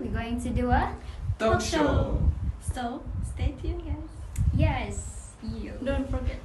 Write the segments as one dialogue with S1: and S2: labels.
S1: we're going to do a
S2: talk show.
S3: So stay tuned, guys.
S1: yes. You.
S3: Don't forget.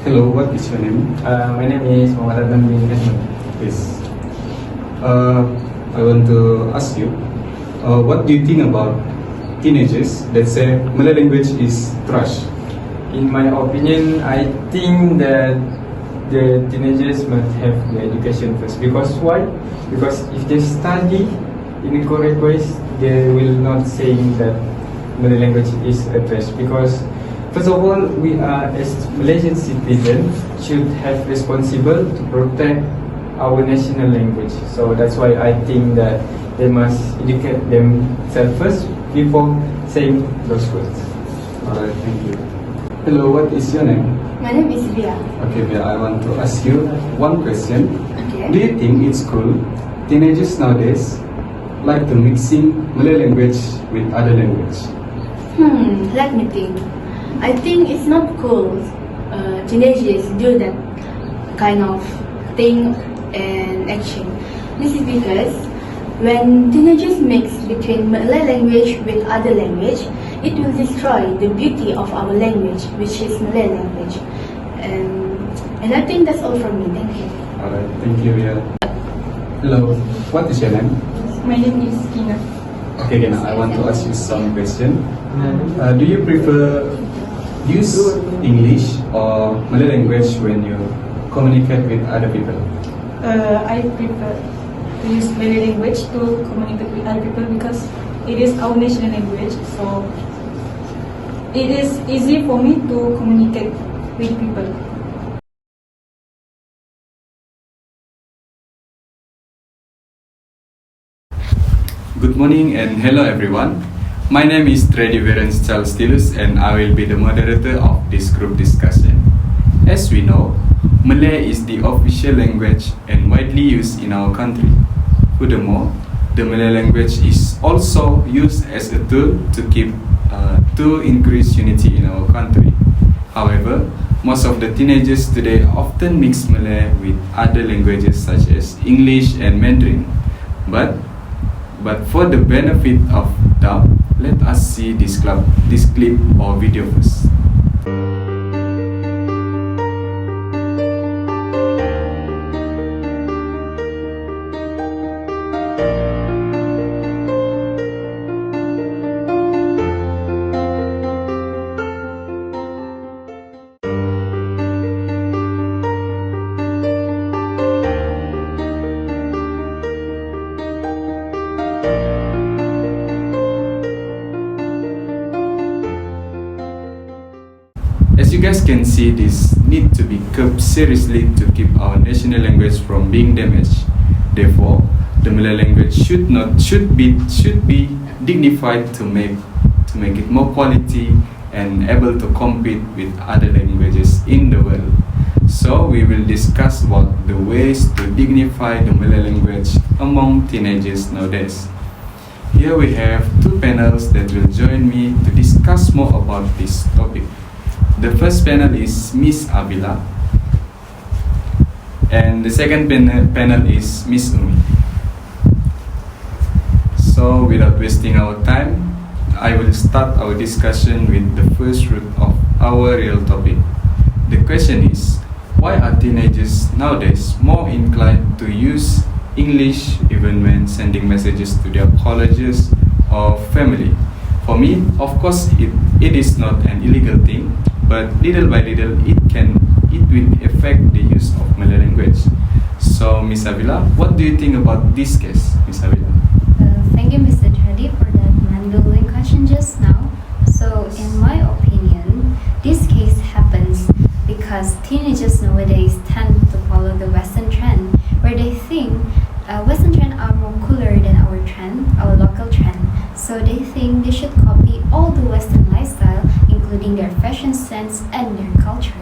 S2: Hello, what is your name?
S4: My name is Muhammad Adnan bin Ahmad.
S2: Yes. I want to ask you, what do you think about teenagers that say Malay language is trash?
S4: In my opinion, I think that the teenagers must have the education first. Because why? Because if they study in the correct ways, they will not say that Malay language is a trash. Because first of all, we are as Malaysian citizens should have responsible to protect our national language. So that's why I think that they must educate themselves first before saying those words.
S2: Alright, thank you. Hello, what is your name?
S1: My name is Via.
S2: Okay, Bia, I want to ask you one question.
S1: Okay.
S2: Do you think it's cool teenagers nowadays like to mixing Malay language with other language?
S1: Let me think. I think it's not cool. Teenagers do that kind of thing and action. This is because when teenagers mix between Malay language with other language, it will destroy the beauty of our language, which is Malay language. And I think that's all from me. Thank you.
S2: Alright, thank you, Bia. Hello, what is your name?
S3: My name is Kina.
S2: Okay, Gina, I want to ask you some question. Do you prefer use English or Malay language when you communicate with other people?
S3: I prefer to use Malay language to communicate with other people because it is our national language. So it is easy for me to communicate with people.
S2: Good morning and hello everyone. My name is Thredeverrence and I will be the moderator of this group discussion. As we know, Malay is the official language and widely used in our country. Furthermore, the Malay language is also used as a tool to increase unity in our country. However, most of the teenagers today often mix Malay with other languages such as English and Mandarin. But for the benefit of doubt, let us see this clip or video first. As you guys can see, this need to be kept seriously to keep our national language from being damaged. Therefore, the Malay language should be dignified to make it more quality and able to compete with other languages in the world. So we will discuss about the ways to dignify the Malay language among teenagers nowadays. Here we have two panels that will join me to discuss more about this topic. The first panel is Miss Avila, and the second panel is Miss Umi. So without wasting our time, I will start our discussion with the first root of our real topic. The question is, why are teenagers nowadays more inclined to use English even when sending messages to their colleges or family? For me, of course, it is not an illegal thing, but little by little it will affect the use of Malay language. So, Miss Avila, what do you think about this case, Miss Avila?
S5: Thank you, Mr. Tredi, for that mind-blowing question just now. So, in my opinion, this case happens because teenagers nowadays tend to follow the Western trend, where they think Western trends are more cooler than our trend, our local trend. So they think they should copy all the Western lifestyle, including their fashion sense and their culture.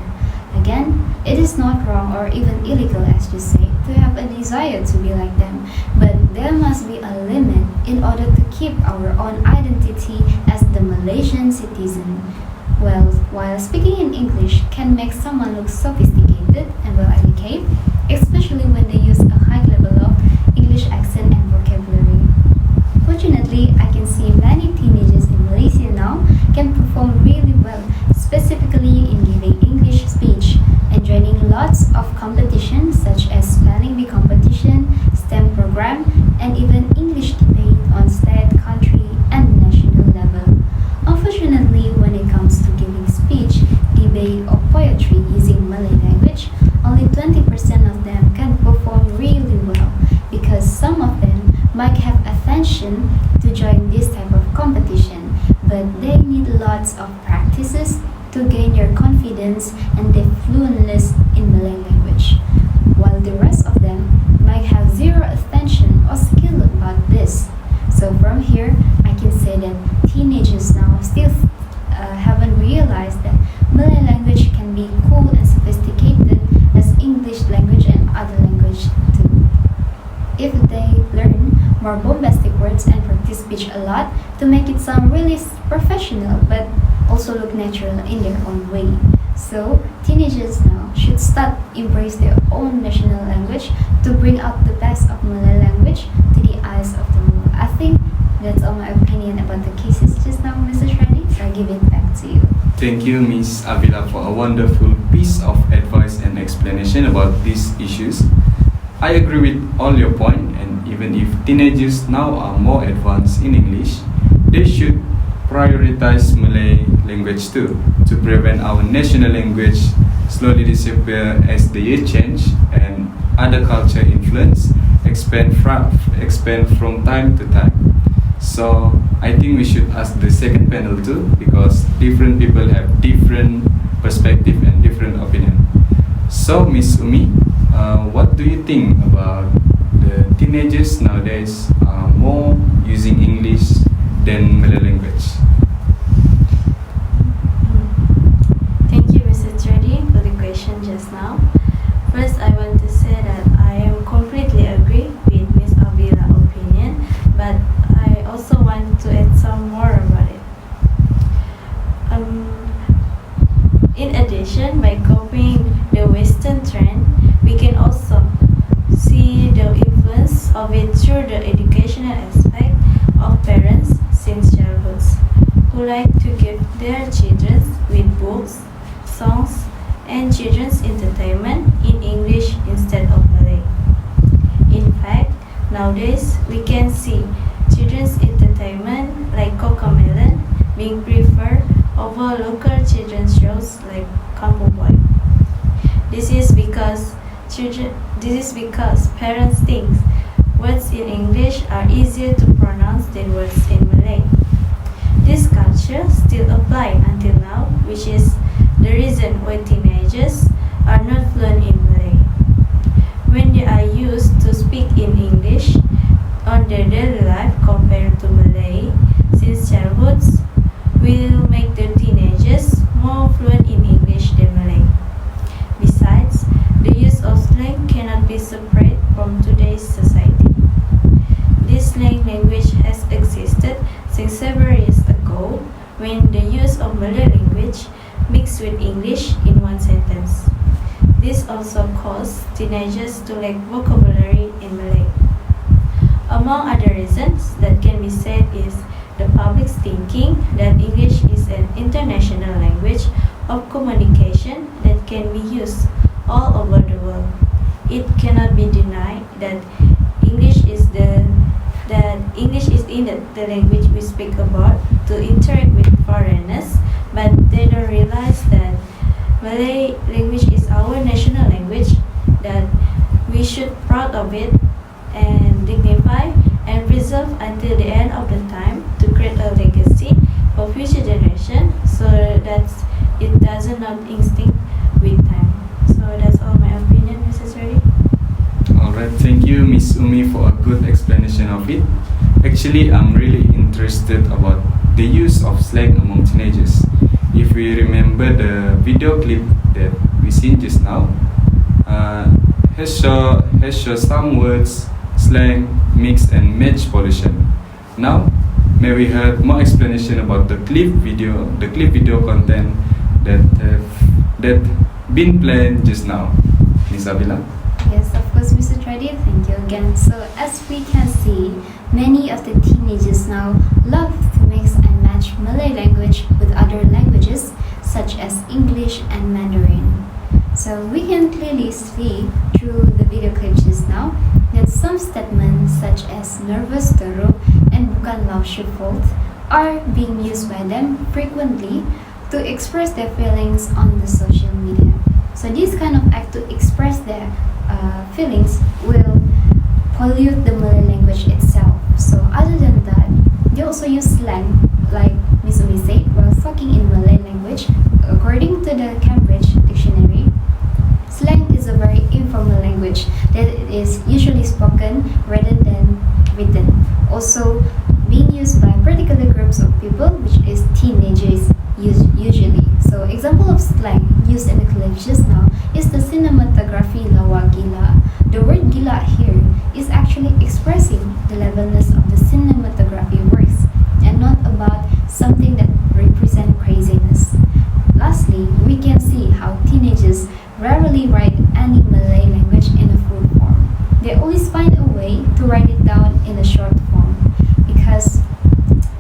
S5: Again, it is not wrong or even illegal, as you say, to have a desire to be like them, but there must be a limit in order to keep our own identity as the Malaysian citizen. Well, while speaking in English can make someone look sophisticated and well-educated, especially when they use a high level of English accent and vocabulary. Fortunately, I can see many teenagers in Malaysia now can perform really well, specifically in giving English speech and joining lots of competitions such as spelling bee competition, STEM program, and even English debate on state, country, and national level. Unfortunately, when it comes to giving speech, debate, or poetry using Malay language, only 20% of them can perform really well because some of them might have attention to join this type of competition, but they need lots of practices to gain their confidence and their fluentness in Malay language, while the rest of them might have zero attention or skill about this. So from here, I can say that teenagers now still haven't realized that Malay language can be cool and sophisticated as English language and other language too. If they learn more bombastic words and practice speech a lot to make it sound really professional but also look natural in their own way. So teenagers now should start embrace their own national language to bring out the best of Malay language to the eyes of the world. I think that's all my opinion about the cases just now, Mr. Shreddy, so I give it back to you.
S2: Thank you, Miss Avila, for a wonderful piece of advice and explanation about these issues. I agree with all your point, and even if teenagers now are more advanced in English, they should prioritize Malay language too, to prevent our national language slowly disappear as the year change and other culture influence expand from time to time. So I think we should ask the second panel too, because different people have different perspective and different opinion. So Miss Umi, what do you think about the teenagers nowadays are more using English than Malay language?
S6: Thank you, Mr. Tredi, for the question just now. First, I want to say that I am completely agree with Miss Avila's opinion, but I also want to add some more about it. In addition, by copying the Western trend, we can also see the influence of it through the educational aspect of parents since childhood, who like to give their children with books, songs, and children's entertainment in English instead of Malay. In fact, nowadays we can see children's entertainment like Cocomelon being preferred over local children's shows like Kampung Boy. This is because parents think words in English are easier to pronounce than words in Malay. This culture still applies until now, which is the reason why teenagers are not fluent in Malay. When they are used to speak in English on their daily life compared to Malay, since childhood will make the teenagers more fluent in English than Malay. Besides, the use of slang cannot be separate from today's society. This slang language has existed since several years ago when the use of Malay language mixed with English in one sentence. This also caused teenagers to lack vocabulary in Malay. Among other reasons that can be said is the public's thinking that English is an international language of communication that can be used all over the world. It cannot be denied that English is the language we speak about to interact with foreigners, but they don't realize that Malay language is our national language, that we should proud of it and dignify and preserve until the end of the time to create a legacy for future generation so that it doesn't not extinct with time. So that's all my opinion, Mrs. Reddy.
S2: Alright, thank you, Miss Umi, for a good explanation of it. Actually, I'm really interested about the use of slang among teenagers. If we remember the video clip that we seen just now, has shown some words, slang, mix and match pollution. Now, may we have more explanation about the clip video content that been planned just now, Miss Avila?
S5: Yes, of course, Mr. Tradi, thank you again. So, as we can see, many of the teenagers now love to mix and match Malay language with other languages such as English and Mandarin. So, we can clearly see through the video clip just now that some statements such as nervous teruk and bukan lausyu fault are being used by them frequently to express their feelings on the social media. So this kind of act to express their feelings will pollute the Malay language itself. So other than that, they also use slang, like Ms. Umi said, while talking in Malay language. According to the Cambridge Dictionary, slang is a very informal language that is usually spoken rather than written. Also being used by particular groups of people, which is teenagers usually. So example of slang used in the clip just now is the cinematography lawa gila. The word gila here is actually expressing the levelness of the cinematography works and not about something that represents craziness. Lastly, we can see how teenagers rarely write any Malay language in a full form. They always find a way to write it down in a short form because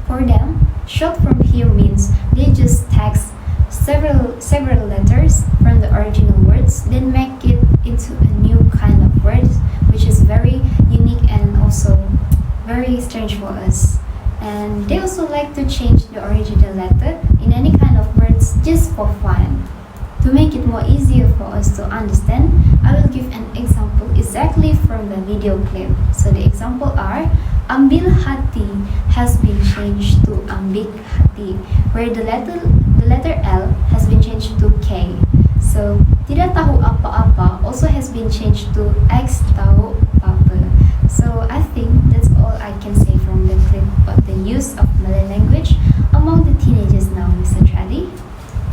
S5: for them, short form here means they just text several letters from the original words, then make it into a new kind of word, which is very unique and also very strange for us. And they also like to change the original letter in any kind of words just for fun. To make it more easier for us to understand, I will give an example exactly from the video clip. So the example are, ambil hati has been changed to ambik hati, where the letter L has been changed to K. So tidak tahu apa-apa also has been changed to X tahu apa. So I think that's all I can say from the clip about the use of Malay language among the teenagers now, Mr. Tradi.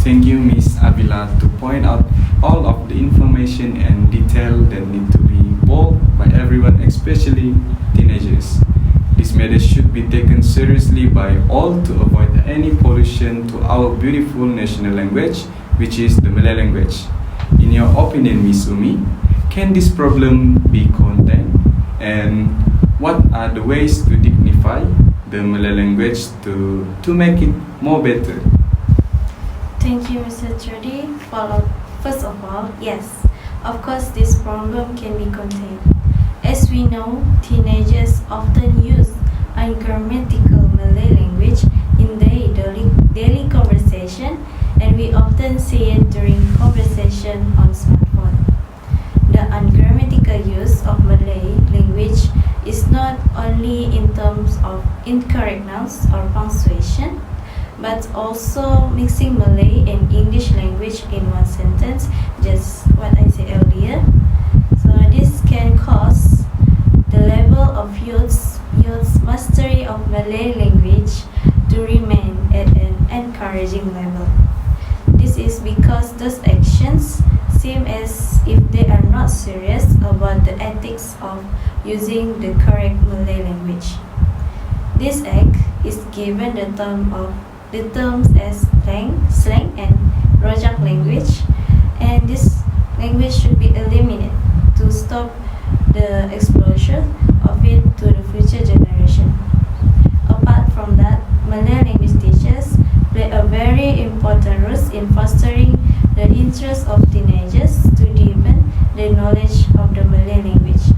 S2: Thank you, Miss Avila, to point out all of the information and detail that need to be bold by everyone, especially teenagers. This matter should be taken seriously by all to avoid any pollution to our beautiful national language, which is the Malay language. In your opinion, Miss Umi, can this problem be contained? And what are the ways to dignify the Malay language to make it more better?
S6: Thank you, Mr. Tradi. First of all, yes, of course this problem can be contained. As we know, teenagers often use ungrammatical Malay language in their daily conversation, and we often see it during conversation on smartphone. The ungrammatical use of Malay language is not only in terms of incorrect nouns or punctuation, but also mixing Malay and English language in one sentence, just what I said earlier. So this can cause the level of youth's mastery of Malay language to remain at an encouraging level. This is because those actions seem as if they are not serious about the ethics of using the correct Malay language. This act is given the terms as slang and rojak language, and this language should be eliminated to stop the exposure of it to the future generation. Apart from that, Malay language teachers play a very important role in fostering the interest of teenagers to deepen their knowledge of the Malay language.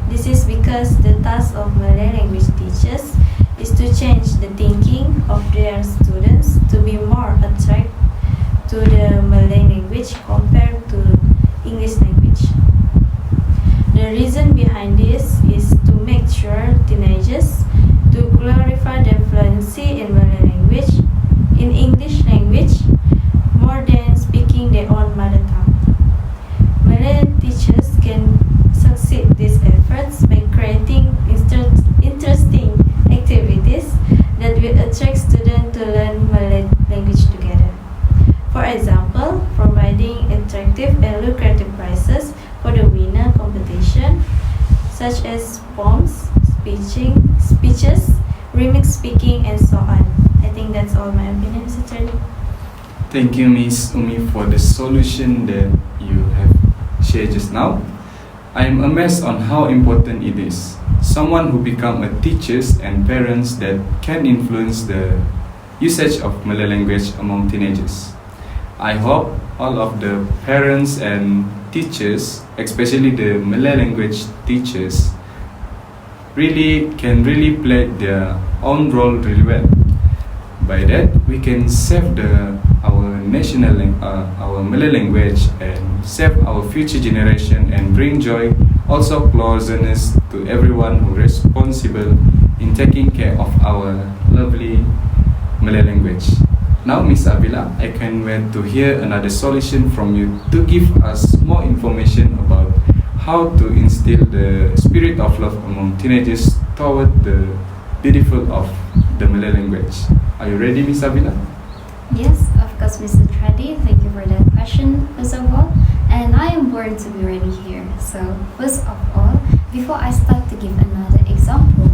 S6: This is because the task of Malay language teachers is to change the thinking of their students to be more attracted language compared to English language. The reason behind this is to make sure teenagers to clarify their fluency in Malay language, in English language, more than speaking their own mother tongue. Malay teachers can succeed these efforts by creating interesting activities that will attract students to learn Malay language together. For example, providing attractive and lucrative prizes for the winner competition, such as poems, speeches, remix speaking, and so on. I think that's all my opinion, Mr. Charlie.
S2: Thank you, Miss Umi, for the solution that you have shared just now. I am amazed on how important it is. Someone who become a teachers and parents that can influence the usage of Malay language among teenagers. I hope all of the parents and teachers, especially the Malay language teachers, can really play their own role really well. By that, we can save our our Malay language and save our future generation and bring joy, also closeness to everyone who is responsible in taking care of our lovely Malay language. Now, Miss Avila, I can wait to hear another solution from you to give us more information about how to instill the spirit of love among teenagers toward the beautiful of the Malay language. Are you ready, Miss Avila?
S5: Yes, of course, Mr. Tradi. Thank you for that question, first of all. And I am born to be ready here. So, first of all, before I start to give another example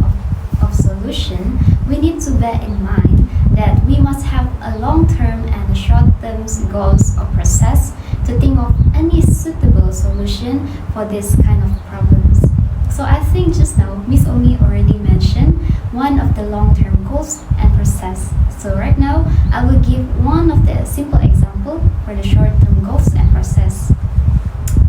S5: of solution, we need to bear in mind that we must have a long-term and a short-term goals or process to think of any suitable solution for this kind of problems. So I think just now, Miss Omi already mentioned one of the long-term goals and process. So right now, I will give one of the simple example for the short-term goals and process.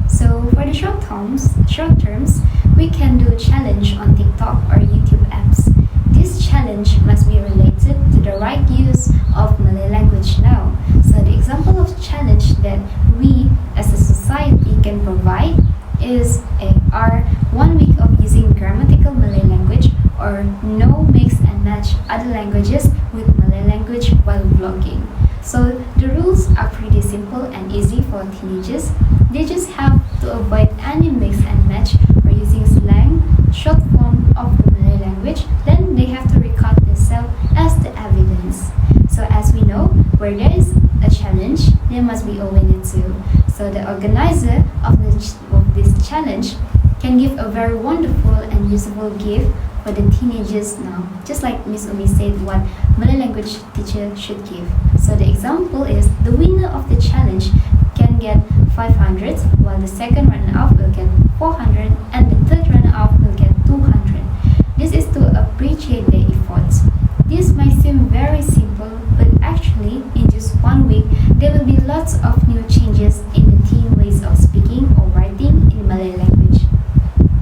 S5: So for the short terms, we can do challenge on TikTok or YouTube apps. This challenge must be related to the right use of Malay language now. So the example of challenge that we as a society can provide is our 1 week of using grammatical Malay language or no mix and match other languages with Malay language while vlogging. So the rules are pretty simple and easy for teenagers. They just have to avoid any mix and match or using slang, short form of the Malay language. Then they have to record themselves as the evidence. So as we know, where there is a challenge, there must be a winner too. So the organizer of this challenge can give a very wonderful and useful gift for the teenagers now. Just like Miss Umi said, what Malay language teacher should give. So the example is the winner of the challenge can get 500, while the second runner-up will get 400, and the third runner-up will get 200. This is to appreciate their efforts. This might seem very simple, but actually, in just 1 week, there will be lots of new changes in the teen ways of speaking or writing in Malay language.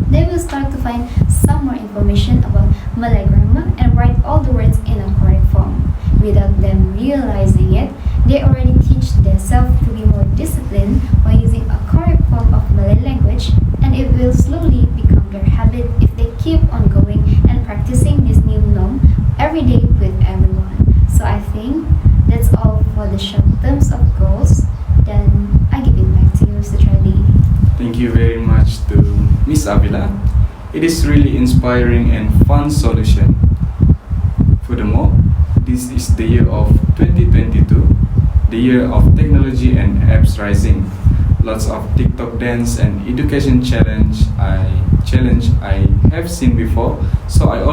S5: They will start to find some more information about Malay grammar and write all the words in a correct form. Without them realizing it, they already teach themselves to be more disciplined by using a correct form of Malay language, and it will slowly become their habit if they keep on going and practicing this new norm every day with everyone. So I think that's all for the short terms of goals. Then I give it back to you, Mr. Tradi.
S2: Thank you very much to Miss Avila. It is really inspiring and fun solution. Furthermore, this is the year of 2022, the year of technology and apps rising. Lots of TikTok dance and education challenge I have seen before. So I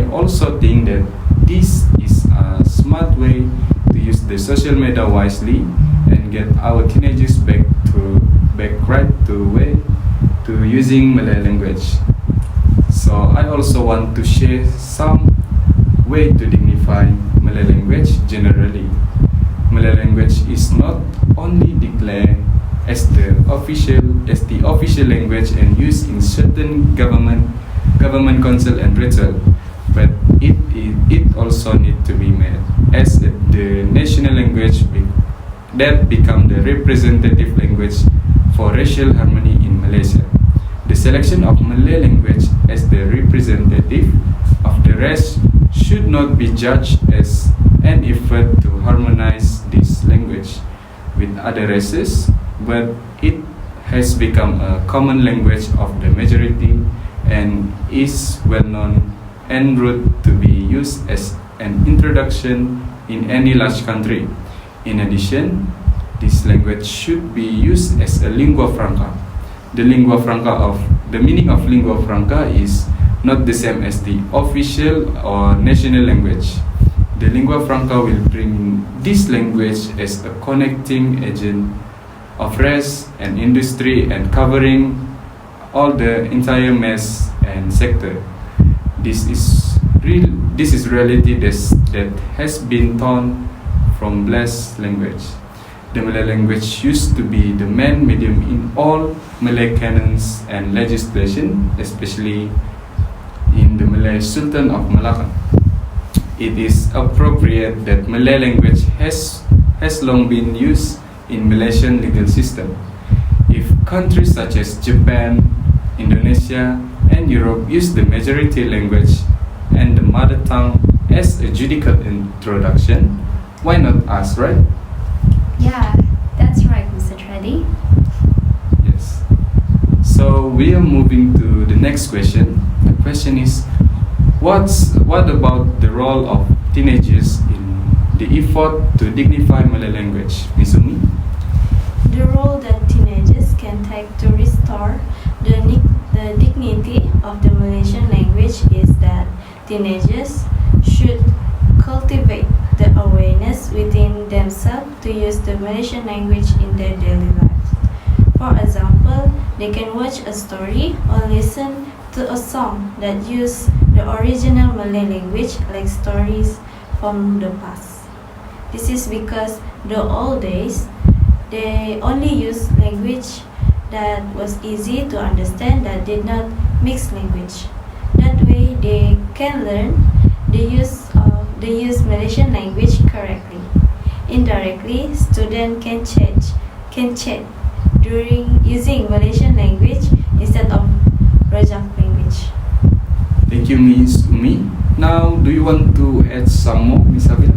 S2: also think that this is a smart way to use the social media wisely and get our teenagers back right to using Malay language. So I also want to share some way to dignify Malay language generally. Malay language is not only declared as the official language and used in certain government council and ritual, but it also need to be made as the national language that become the representative language for racial harmony in Malaysia. The selection of Malay language as the representative of the race should not be judged as an effort to harmonize this language with other races, but it has become a common language of the majority and is well known en route to be used as an introduction in any large country. In addition, this language should be used as a lingua franca. The meaning of lingua franca is not the same as the official or national language. The lingua franca will bring this language as a connecting agent of race and industry and covering all the entire mass and sector. This is reality that has been torn from blessed language. The Malay language used to be the main medium in all Malay canons and legislation, especially in the Malay Sultan of Malacca. It is appropriate that Malay language has long been used in Malaysian legal system. If countries such as Japan, Indonesia, and Europe use the majority language and the mother tongue as a judicial introduction, why not us, right?
S5: Yeah, that's right, Mr. Tredi.
S2: Yes. So we are moving to the next question. The question is, what about the role of teenagers in the effort to dignify Malay language? Ms. Umi?
S6: The role that teenagers can take to restore the dignity of the Malaysian language is that teenagers should cultivate the awareness within themselves to use the Malaysian language in their daily lives. For example, they can watch a story or listen to a song that use the original Malay language, like stories from the past. This is because the old days, they only use language that was easy to understand, that did not mix language. That way they can learn the use Malaysian language correctly. Indirectly, students can chat during using Malaysian language instead of Rajak language.
S2: Thank you, Ms. Umi. Now, do you want to add some more, Ms. Avila?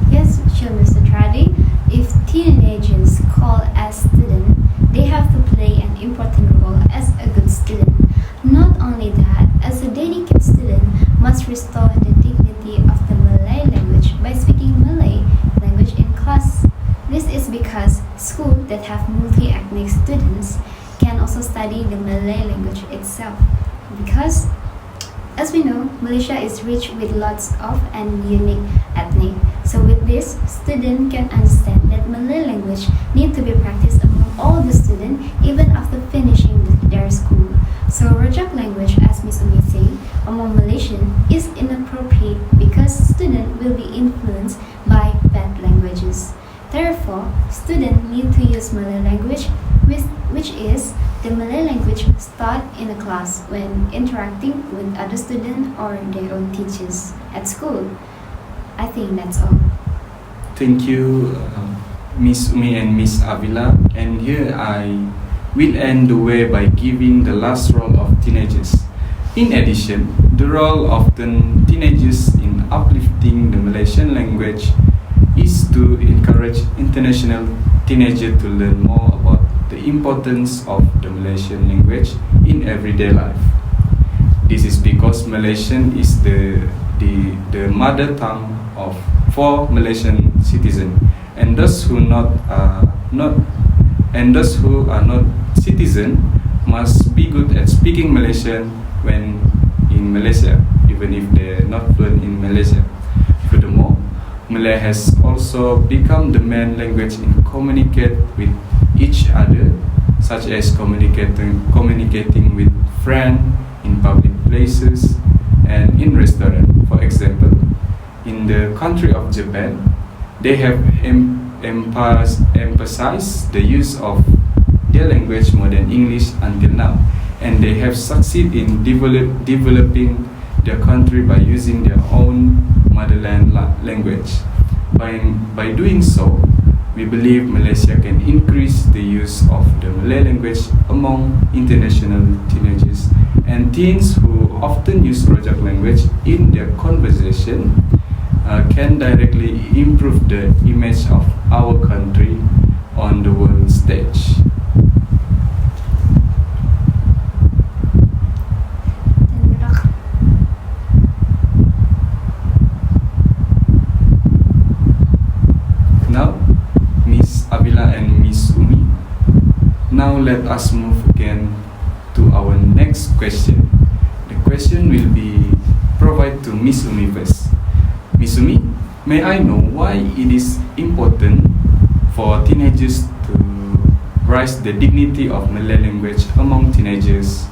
S5: Yes, sure, Mr. Tradi. If teenagers call as students, they have to play an important role as a good student. Not only that, as a dedicated student must restore the dignity of the Malay language by speaking Malay language in class. This is because schools that have multi-ethnic students can also study the Malay language itself. Because, as we know, Malaysia is rich with lots of and unique ethnic. So with this, students can understand that Malay language need to be practiced among all the students even after finishing their school. So Rajak language, as Ms. Umi said, among Malaysian is inappropriate because students will be influenced by bad languages. Therefore, students need to use Malay language, which is the Malay language taught in a class when interacting with other students or their own teachers at school. I think that's all.
S2: Thank you, Ms. Umi and Ms. Avila. And here I will end the way by giving the last role of teenagers. In addition, the role of the teenagers in uplifting the Malaysian language is to encourage international teenagers to learn more about the importance of the Malaysian language in everyday life. This is because Malaysian is the mother tongue for Malaysian citizens, and those who are not citizens must be good at speaking Malaysian when in Malaysia, even if they're not fluent in Malaysia. Furthermore, Malay has also become the main language in communicate with each other, such as communicating with friends in public places and in restaurants. For example, in the country of Japan, they have emphasized the use of their language more than English until now, and they have succeeded in developing their country by using their own motherland language. By doing so, We believe Malaysia can increase the use of the Malay language among international teenagers and teens who often use Rojak language in their conversation can directly improve the image of our country on the world stage. Now, Miss Avila and Miss Umi, now let us move again to our next question. The question will be provided to Miss Umi first. Miss Umi, may I know why it is important for teenagers to raise the dignity of Malay language among teenagers,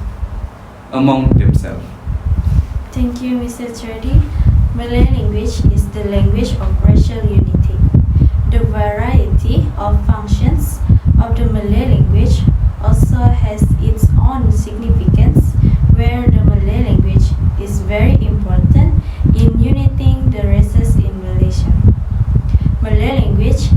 S2: among themselves?
S6: Thank you, Mr. Tredi. Malay language is the language of racial unity. The variety of functions of the Malay language also has its own significance, where the Malay language is very important in uniting the races in Malaysia. Malay language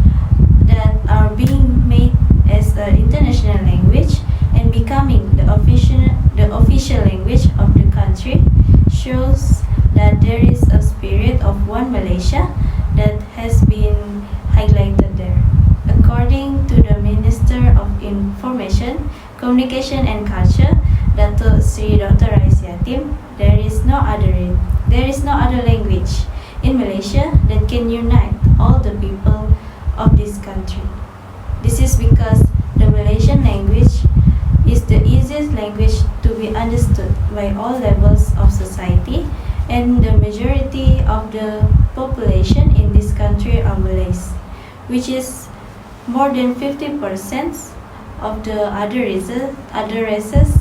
S6: that are being made as an international language and becoming the official language of the country shows that there is a spirit of one Malaysia that has been highlighted there. According to the Minister of Information, Communication and Culture, Dato Sri Dr. Rais Yatim, there is no other language in Malaysia that can unite all the people of this country. This is because the Malaysian language is the easiest language to be understood by all levels of society, and the majority of the population in this country are Malays, which is more than 50% of the other races,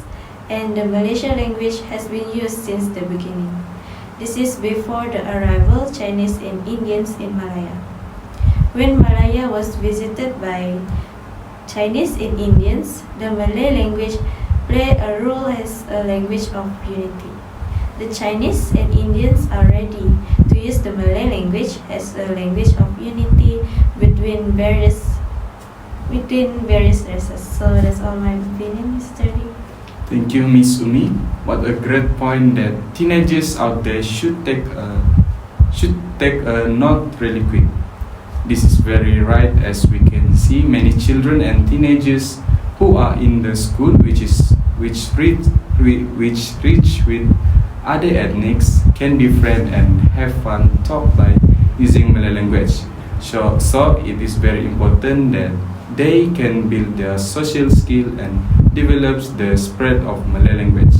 S6: and the Malaysian language has been used since the beginning. This is before the arrival of Chinese and Indians in Malaya. When Malaya was visited by Chinese and Indians, the Malay language played a role as a language of unity. The Chinese and Indians are ready to use the Malay language as a language of unity between various races. So that's all my opinion, Mr. Lee.
S2: Thank you, Miss Umi. What a great point that teenagers out there should take a note really quick. This is very right, as we can see many children and teenagers who are in the school which reach with other ethnics can befriend and have fun talk by using Malay language. So it is very important that they can build their social skill and develops the spread of Malay language.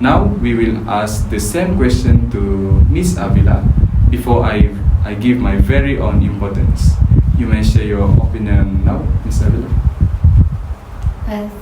S2: Now we will ask the same question to Miss Avila before I give my very own importance. You may share your opinion now, Miss Avila.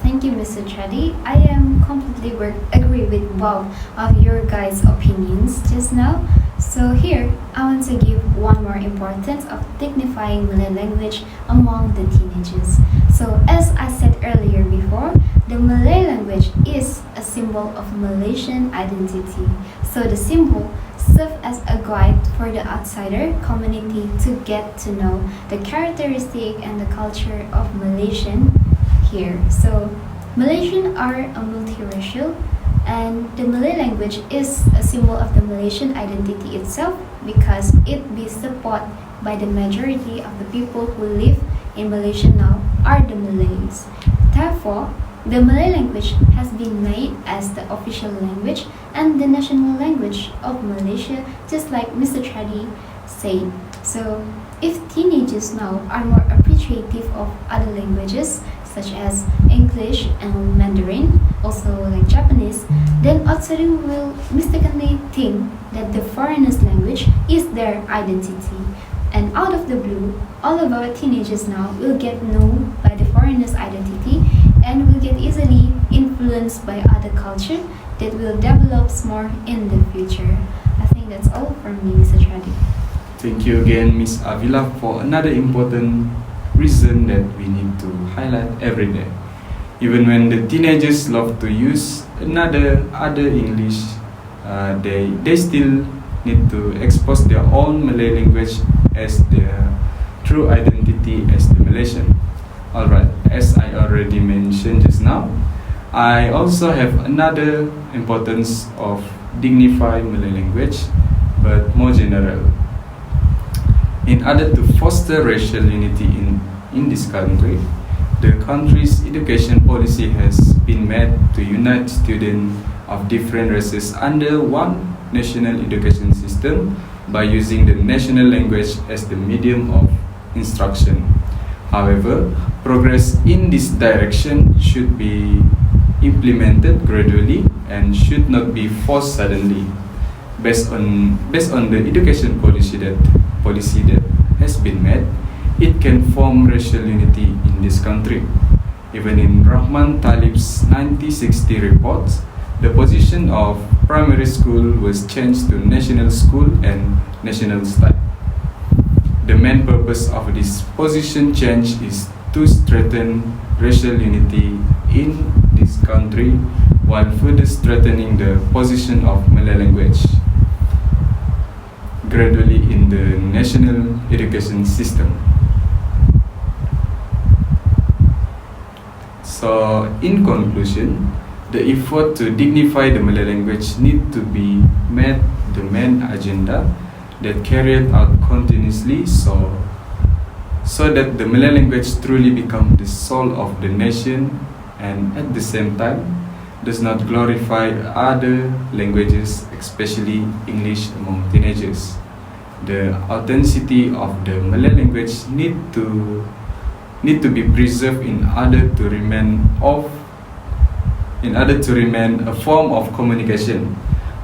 S5: Thank you, Mr. Tredi. I am completely agree with both of your guys' opinions just now. So here, I want to give one more importance of dignifying Malay language among the teenagers. So as I said earlier before, the Malay language is a symbol of Malaysian identity. So the symbol serves as a guide for the outsider community to get to know the characteristic and the culture of Malaysian here. So Malaysians are a multiracial, and the Malay language is a symbol of the Malaysian identity itself because it be supported by the majority of the people who live in Malaysia now are the Malays. Therefore, the Malay language has been made as the official language and the national language of Malaysia, just like Mr. Tredi said. So, if teenagers now are more appreciative of other languages, such as English and Mandarin, also like Japanese, then outsiders will mistakenly think that the foreigner's language is their identity. And out of the blue, all of our teenagers now will get known by the foreigner's identity and will get easily influenced by other culture that will develop more in the future. I think that's all from me, Mr. Tredi.
S2: Thank you again, Miss Avila, for another important reason that we need to highlight every day. Even when the teenagers love to use other English, they still need to expose their own Malay language as their true true identity as the Malaysian. Alright, as I already mentioned just now, I also have another importance of dignify Malay language, but more general. In order to foster racial unity in this country, the country's education policy has been made to unite students of different races under one national education system by using the national language as the medium of instruction. However, progress in this direction should be implemented gradually and should not be forced suddenly. Based on the education policy that has been made, it can form racial unity in this country. Even in Rahman Talib's 1960 report, the position of primary school was changed to national school and national style. The main purpose of this position change is to strengthen racial unity in this country while further strengthening the position of Malay language gradually in the national education system. So, in conclusion, the effort to dignify the Malay language need to be made the main agenda that carried out continuously so that the Malay language truly become the soul of the nation and at the same time does not glorify other languages, especially English among teenagers. The authenticity of the Malay language need to be preserved in order to remain a form of communication.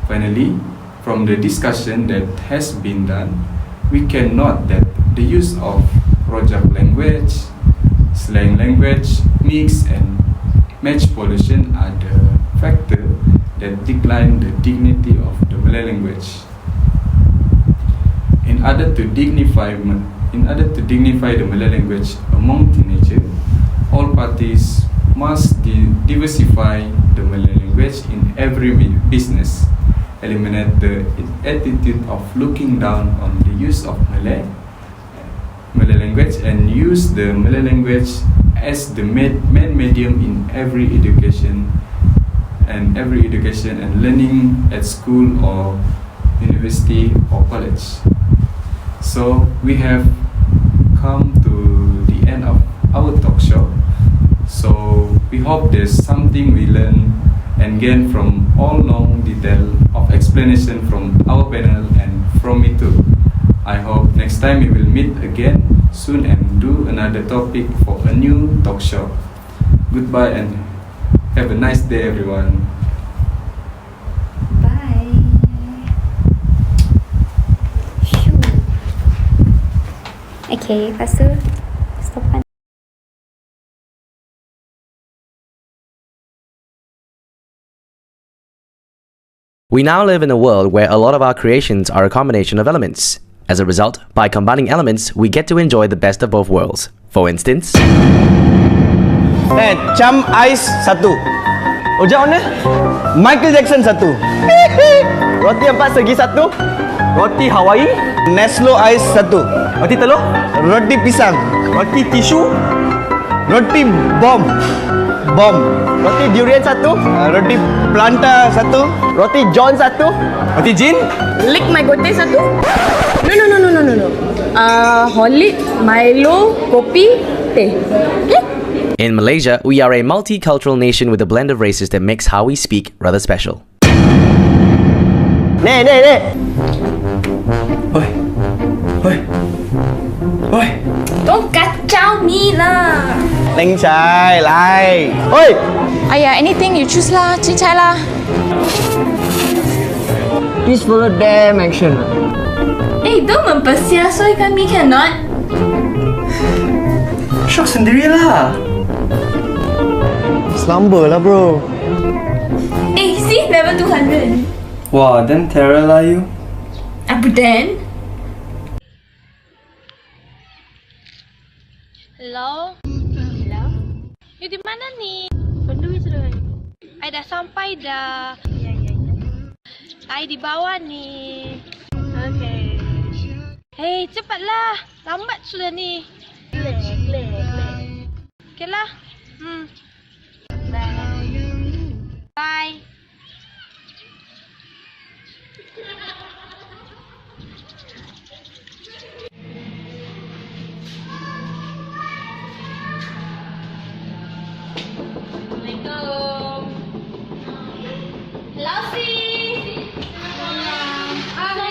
S2: Finally, from the discussion that has been done, we can note that the use of rojak language, slang language, mix and match pollution are the factors that decline the dignity of the Malay language. In order to dignify the Malay language among teenagers, all parties must diversify the Malay language in every business, eliminate the attitude of looking down on the use of Malay language, and use the Malay language as the main medium in every education and learning at school or university or college. So we have come to the end of our talk show. So we hope there's something we learn and gain from all long detail of explanation from our panel and from me too. I hope next time we will meet again soon and do another topic for a new talk show. Goodbye and have a nice day, everyone.
S5: Bye. Shoo. Okay, lepas tu stopan.
S7: We now live in a world where a lot of our creations are a combination of elements. As a result, by combining elements, we get to enjoy the best of both worlds. For instance,
S8: Cam ais satu. Ojak mana? Michael Jackson satu. Roti 4 segi satu. Roti Hawaii. Neslo ais satu. Roti telur. Roti pisang. Roti tisu. Roti bom. Roti durian satu. Roti planta satu. Roti John satu. Roti Jin.
S9: Lick my gote satu. No. Horlick, Milo, kopi, teh. Okay?
S7: in Malaysia, we are a multicultural nation with a blend of races that makes how we speak rather special.
S8: Oi.
S9: Don't kacau me lah.
S8: Leng Chai, lai. Oi.
S9: Ayah, anything you choose lah, cincai lah.
S8: Please follow damn action.
S9: Don't mempersiasoi kami cannot.
S8: Shock sendirilah. Slumber lah bro.
S9: See, level 200.
S8: Wah, then terror lah you.
S9: Apa then?
S10: Hello? Hello? You di mana ni? Berdua sudah. I dah sampai dah. Ya. I di bawah ni. Okay. Hei, cepatlah. Lambat sudah ni. Okeylah. Bye. Assalamualaikum. Hello, sis.
S1: Hello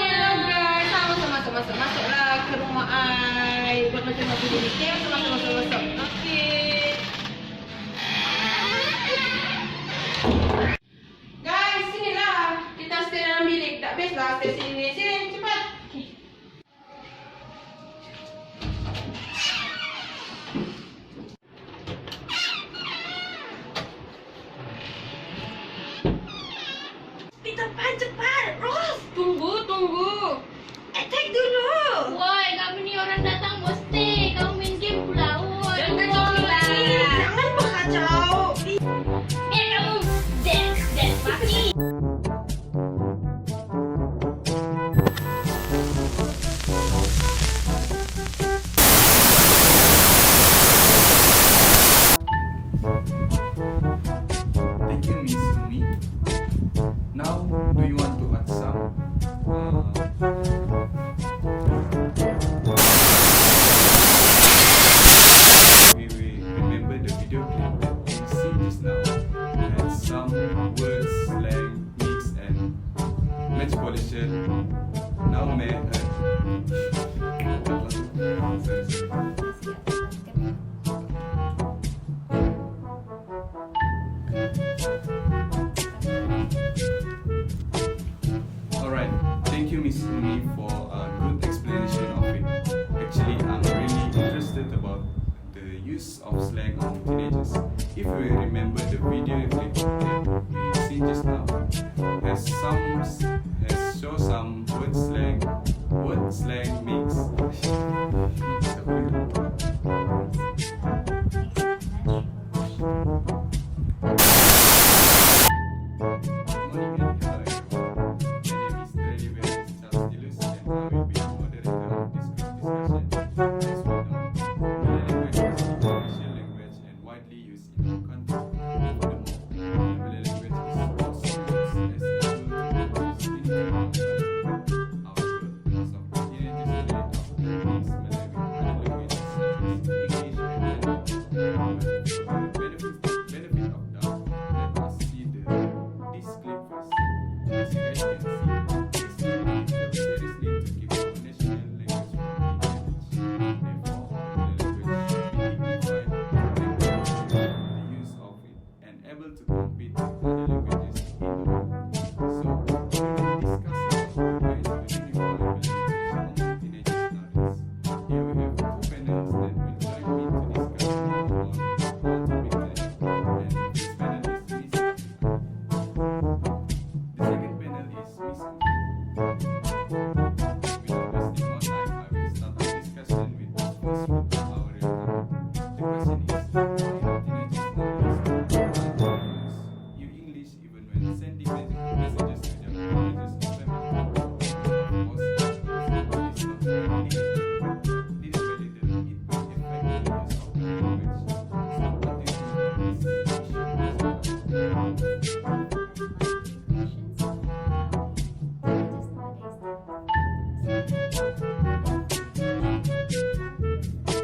S1: guys, masuklah ke rumah I. Buat macam apa ni? Okay, masuk. Okay. Guys, sinilah. Kita stay dalam bilik. Tak best lah stay sini. Sini, cepat. Okay.
S10: Cepat. Ros, tunggu. Attack dulu. Woi, kamu ni orang datang mesti. Kamu main game pula. Woi. Jangan kacau lagi. Jangan berkacau. Kamu dead mati.
S2: Thank you, Miss Umi. Now, do you want to add some? We remember the video clip that we see just now had some words, slang, mix, and metropolitan. Now, may Alright, thank you, Miss Umi, for a good explanation of it. Actually, I'm really interested about the use of slang on teenagers. If we remember the video clip that we see just now, has show some word slang mix. Good morning and hello everyone. My name is Thredeverrence Tilus and I will be the moderator of this group discussion. As we know, Malay language is the official language and widely used in our country. Furthermore, the Malay language is also used as a tool to increase dignity in our country. However, most of the teenagers today often mix Malay with other languages such as English and Mandarin. But for the benefit of doubt, let us see this clip first. As you guys can see, this clip takes seriously to keep our national language from being damaged. Therefore, the language should be dignified, protected, the use of it, and able to compete with other languages in the world. So, we will discuss about the ways to dignify Malay language among teenagers nowadays. Here we have two panels that will join me to discuss more about how to make that. And this panel is Miss Avila. The second panel is Miss Umi. Without wasting more time, I will start our discussion with the first root of our real topic. The question is, why are teenagers nowadays use English even when sending messages to their teenagers or family? Of course, this is not really didn't validate it will affect the use of the language. So what do you think about this issue?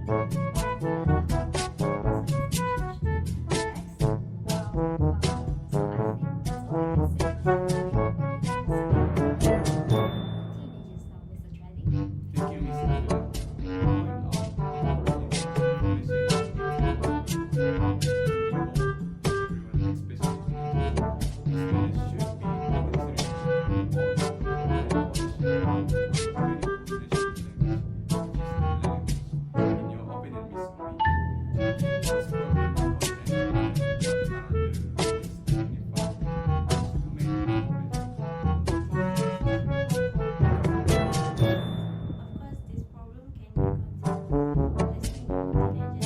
S2: Thank you, Ms. Avila, for point out important information. Everyone, especially students, should be monitoring all in your opinion, Ms. Umi, this problem content what are the ways to dignify to make it
S6: Of course, this problem can be continued.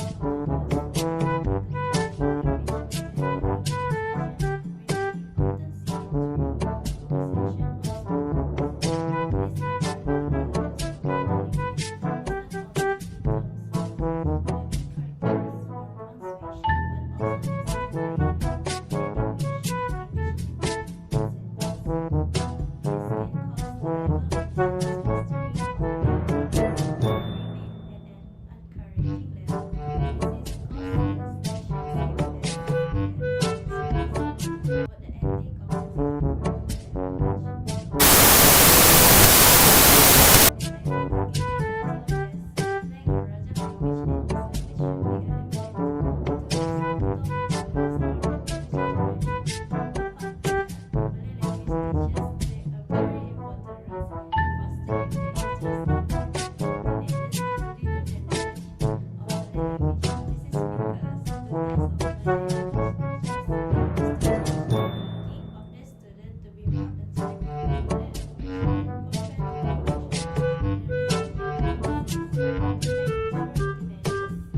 S6: As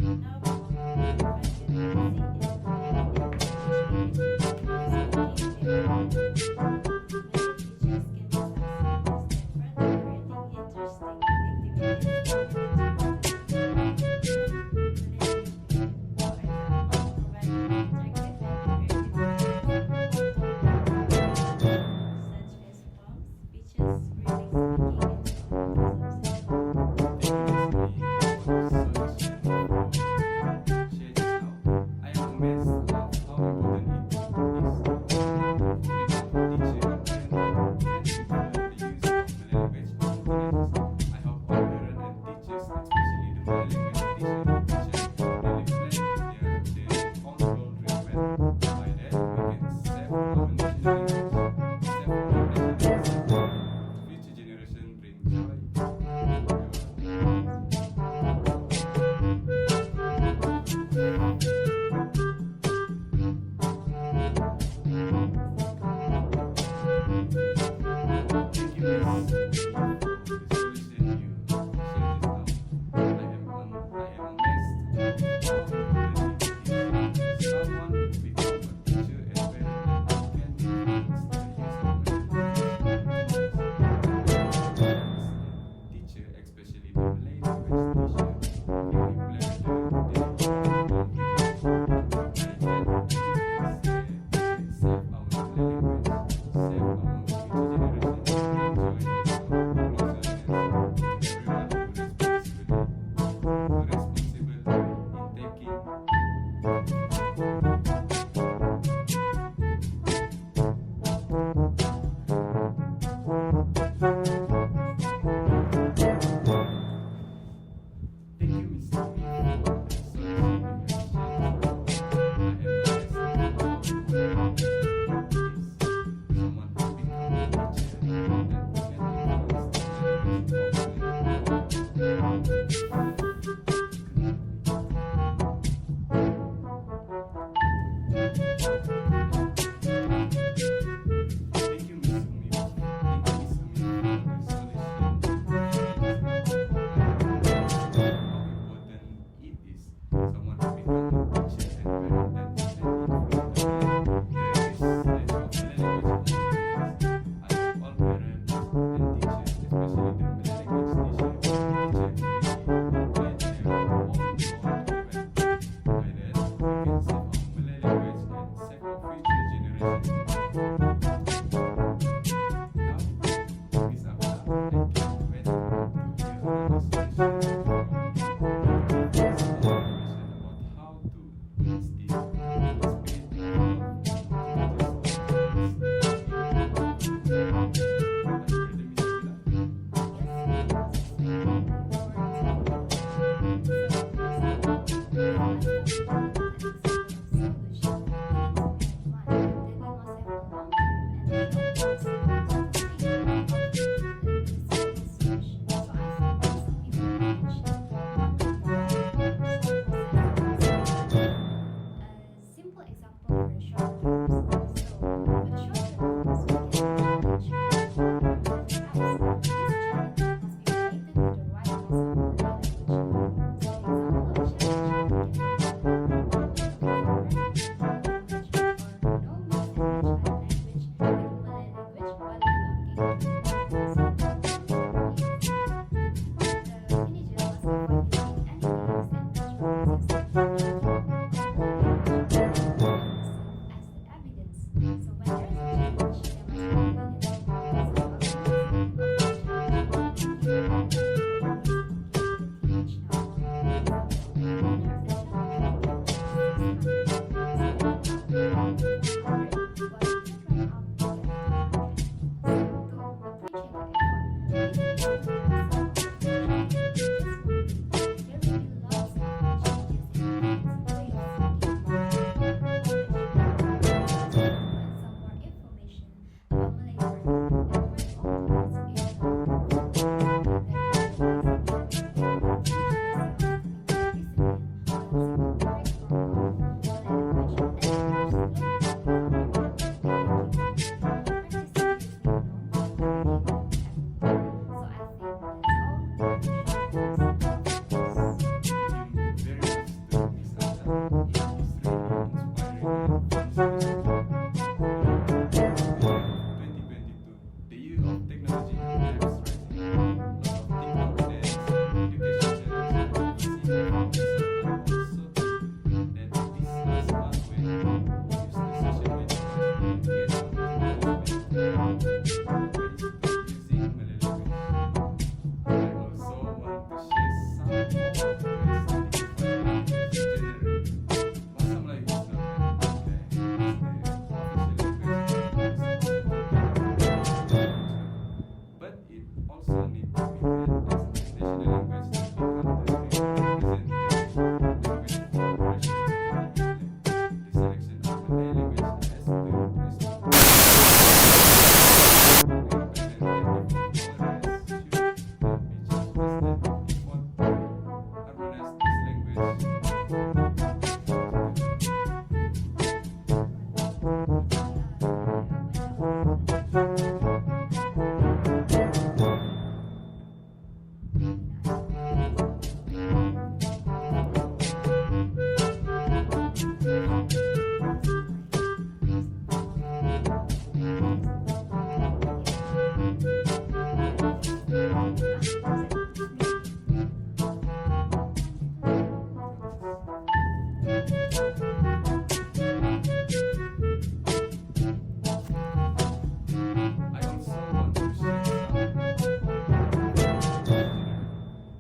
S6: we know, teenagers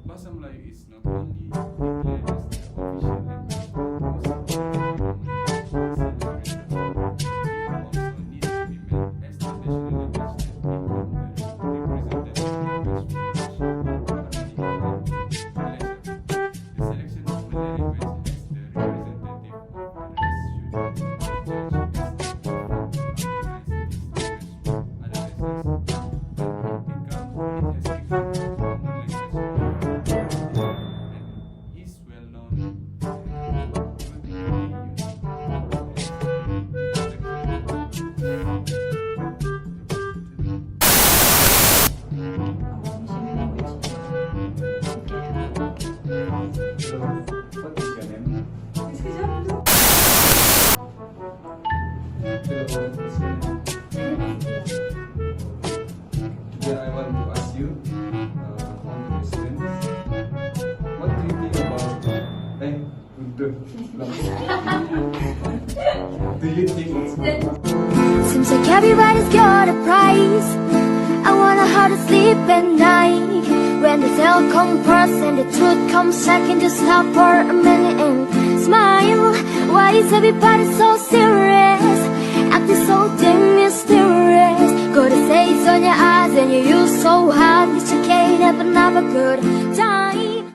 S2: Bahasa Melayu is not only declared as the official language
S11: Yeah, I want to ask you one question. What do you think about? Do you think it's
S12: Seems like everybody's got a price. I wonder how to sleep at night when the tale comes first and the truth comes second. Just stop for a minute and smile. Why is everybody so serious? Acting so damn mysterious. Got a face on your eyes and you use so hard that you can't have another good time.